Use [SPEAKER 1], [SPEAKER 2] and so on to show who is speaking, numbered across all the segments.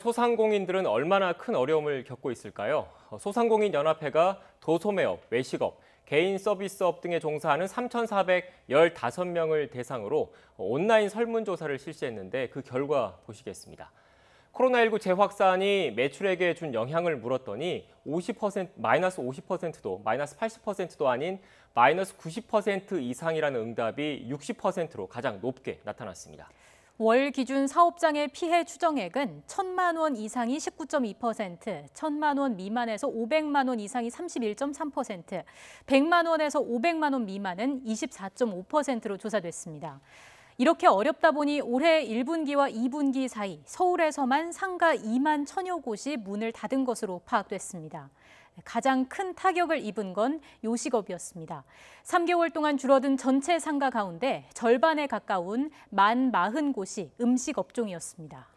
[SPEAKER 1] 소상공인들은 얼마나 큰 어려움을 겪고 있을까요? 소상공인연합회가 도소매업, 외식업, 개인 서비스업 등에 종사하는 3,415명을 대상으로 온라인 설문조사를 실시했는데 그 결과 보시겠습니다. 코로나19 재확산이 매출액에 준 영향을 물었더니 마이너스 50%도, 마이너스 80%도 아닌 마이너스 90% 이상이라는 응답이 60%로 가장 높게 나타났습니다.
[SPEAKER 2] 월 기준 사업장의 피해 추정액은 1,000만 원 이상이 19.2%, 1,000만 원 미만에서 500만 원 이상이 31.3%, 100만 원에서 500만 원 미만은 24.5%로 조사됐습니다. 이렇게 어렵다 보니 올해 1분기와 2분기 사이 서울에서만 상가 2만 1,000여 곳이 문을 닫은 것으로 파악됐습니다. 가장 큰 타격을 입은 건 요식업이었습니다. 3개월 동안 줄어든 전체 상가 가운데 절반에 가까운 40곳이 음식 업종이었습니다.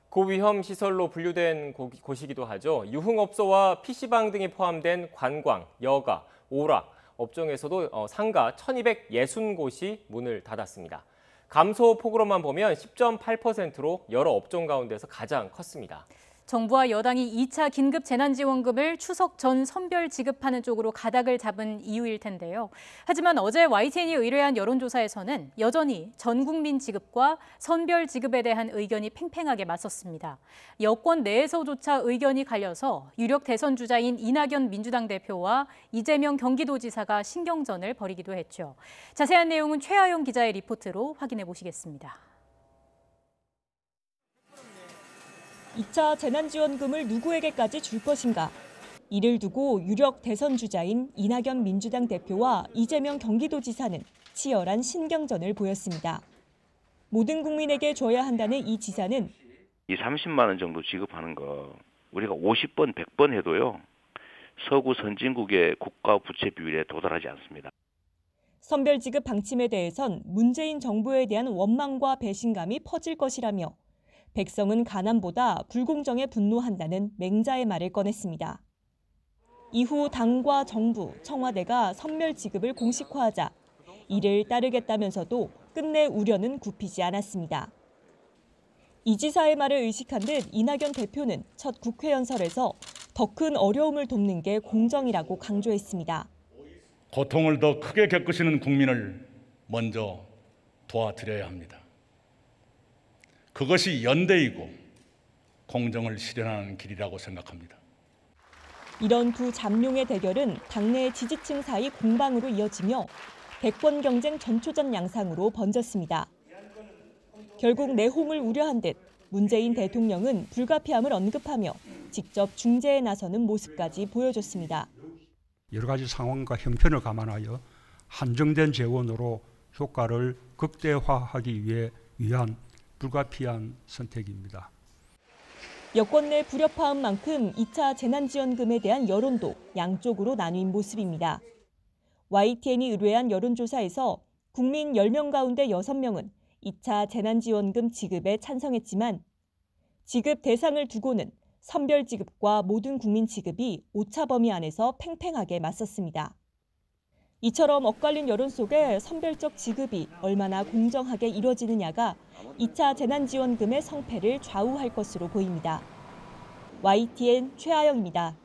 [SPEAKER 1] 고위험 시설로 분류된 곳이기도 하죠. 유흥업소와 PC방 등이 포함된 관광, 여가, 오락 업종에서도 상가 1,260곳이 문을 닫았습니다. 감소 폭으로만 보면 10.8%로 여러 업종 가운데서 가장 컸습니다.
[SPEAKER 2] 정부와 여당이 2차 긴급 재난지원금을 추석 전 선별 지급하는 쪽으로 가닥을 잡은 이유일 텐데요. 하지만 어제 YTN이 의뢰한 여론조사에서는 여전히 전 국민 지급과 선별 지급에 대한 의견이 팽팽하게 맞섰습니다. 여권 내에서조차 의견이 갈려서 유력 대선 주자인 이낙연 민주당 대표와 이재명 경기도지사가 신경전을 벌이기도 했죠. 자세한 내용은 최하영 기자의 리포트로 확인해 보시겠습니다.
[SPEAKER 3] 2차 재난지원금을 누구에게까지 줄 것인가? 이를 두고 유력 대선 주자인 이낙연 민주당 대표와 이재명 경기도지사는 치열한 신경전을 보였습니다. 모든 국민에게 줘야 한다는 이 지사는
[SPEAKER 4] 이 30만 원 정도 지급하는 거 우리가 50번, 100번 해도요. 서구 선진국의 국가 부채 비율에 도달하지 않습니다.
[SPEAKER 3] 선별 지급 방침에 대해선 문재인 정부에 대한 원망과 배신감이 퍼질 것이라며 백성은 가난보다 불공정에 분노한다는 맹자의 말을 꺼냈습니다. 이후 당과 정부, 청와대가 선별 지급을 공식화하자 이를 따르겠다면서도 끝내 우려는 굽히지 않았습니다. 이 지사의 말을 의식한 듯 이낙연 대표는 첫 국회 연설에서 더 큰 어려움을 돕는 게 공정이라고 강조했습니다.
[SPEAKER 5] 고통을 더 크게 겪으시는 국민을 먼저 도와드려야 합니다. 그것이 연대이고 공정을 실현하는 길이라고 생각합니다.
[SPEAKER 3] 이런 두 잠룡의 대결은 당내 지지층 사이 공방으로 이어지며 대권 경쟁 전초전 양상으로 번졌습니다. 결국 내홍을 우려한 듯 문재인 대통령은 불가피함을 언급하며 직접 중재에 나서는 모습까지 보여줬습니다.
[SPEAKER 6] 여러 가지 상황과 형편을 감안하여 한정된 재원으로 효과를 극대화하기 위한 불가피한 선택입니다.
[SPEAKER 3] 여권 내 불협화음 만큼 2차 재난지원금에 대한 여론도 양쪽으로 나뉜 모습입니다. YTN이 의뢰한 여론조사에서 국민 10명 가운데 6명은 2차 재난지원금 지급에 찬성했지만 지급 대상을 두고는 선별 지급과 모든 국민 지급이 오차 범위 안에서 팽팽하게 맞섰습니다. 이처럼 엇갈린 여론 속에 선별적 지급이 얼마나 공정하게 이뤄지느냐가 2차 재난지원금의 성패를 좌우할 것으로 보입니다. YTN 최하영입니다.